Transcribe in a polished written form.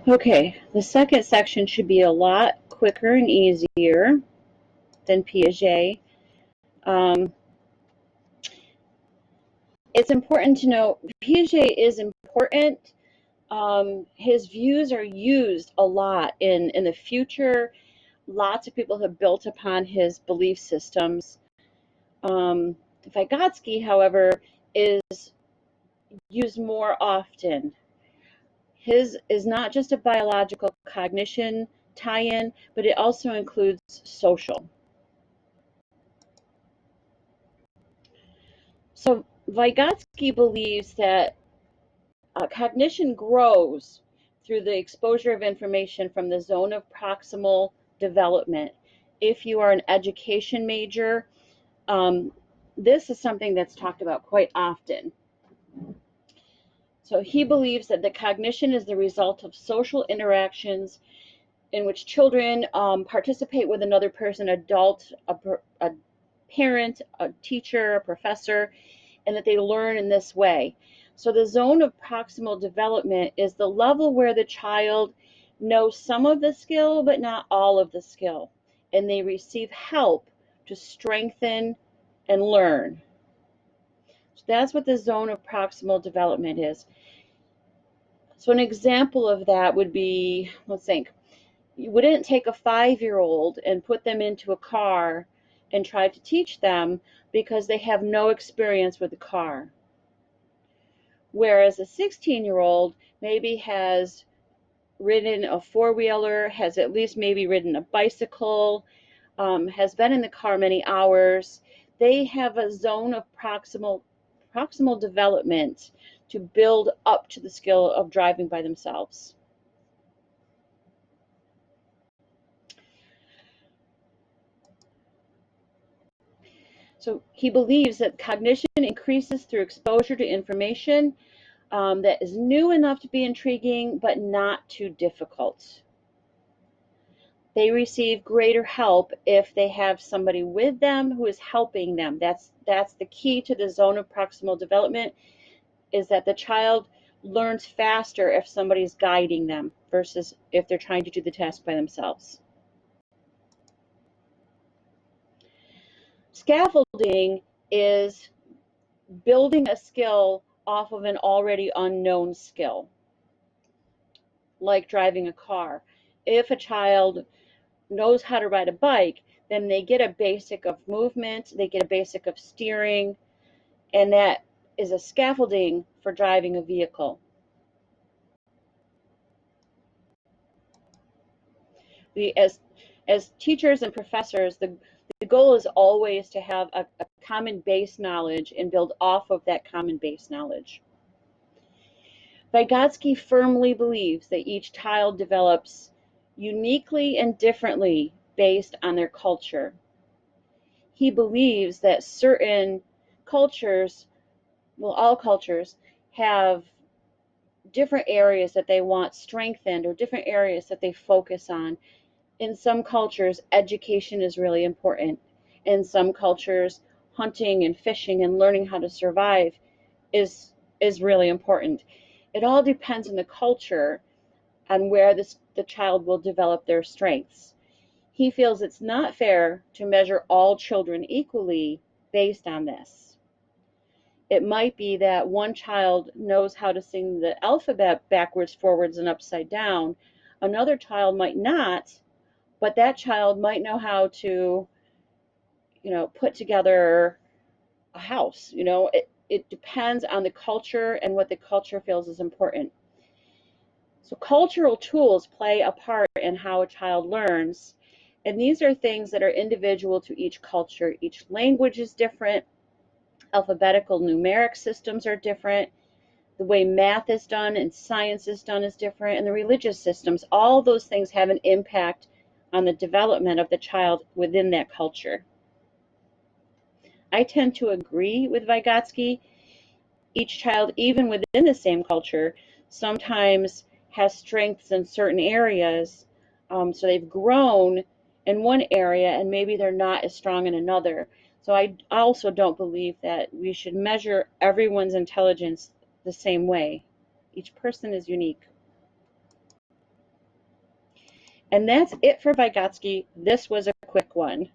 Okay, the second section should be a lot quicker and easier than Piaget. Um, it's important to know Piaget is important. His views are used a lot in the future. Lots of people have built upon his belief systems. Vygotsky, however, is used more often. His is not just a biological cognition tie-in, but it also includes social. So Vygotsky believes that cognition grows through the exposure of information from the zone of proximal development. If you are an education major, um, this is something that's talked about quite often. So he believes that the cognition is the result of social interactions in which children participate with another person, adult, a parent, a teacher, a professor, and that they learn in this way. So the zone of proximal development is the level where the child knows some of the skill, but not all of the skill, and they receive help to strengthen and learn. So that's what the zone of proximal development is. So an example of that would be, let's think, you wouldn't take a 5-year-old and put them into a car and try to teach them because they have no experience with the car. Whereas a 16-year-old maybe has ridden a four-wheeler, has at least maybe ridden a bicycle, has been in the car many hours. They have a zone of proximal development to build up to the skill of driving by themselves. So he believes that cognition increases through exposure to information that is new enough to be intriguing, but not too difficult. They receive greater help if they have somebody with them who is helping them. That's the key to the zone of proximal development, is that the child learns faster if somebody's guiding them versus if they're trying to do the task by themselves. Scaffolding is building a skill off of an already unknown skill, like driving a car. If a child knows how to ride a bike, then they get a basic of movement, they get a basic of steering, and that is a scaffolding for driving a vehicle. We, as teachers and professors, the goal is always to have a common base knowledge and build off of that common base knowledge. Vygotsky firmly believes that each child develops uniquely and differently based on their culture. He believes that certain cultures, well, all cultures, have different areas that they want strengthened or different areas that they focus on. In some cultures, education is really important. In some cultures, hunting and fishing and learning how to survive is really important. It all depends on the culture on where the child will develop their strengths. He feels it's not fair to measure all children equally based on this. It might be that one child knows how to sing the alphabet backwards, forwards, and upside down. Another child might not, but that child might know how to, put together a house. It depends on the culture and what the culture feels is important. So cultural tools play a part in how a child learns, and these are things that are individual to each culture. Each language is different. Alphabetical numeric systems are different. The way math is done and science is done is different, and the religious systems. All those things have an impact on the development of the child within that culture. I tend to agree with Vygotsky. Each child, even within the same culture, sometimes has strengths in certain areas. So they've grown in one area and maybe they're not as strong in another. So I also don't believe that we should measure everyone's intelligence the same way. Each person is unique. And that's it for Vygotsky. This was a quick one.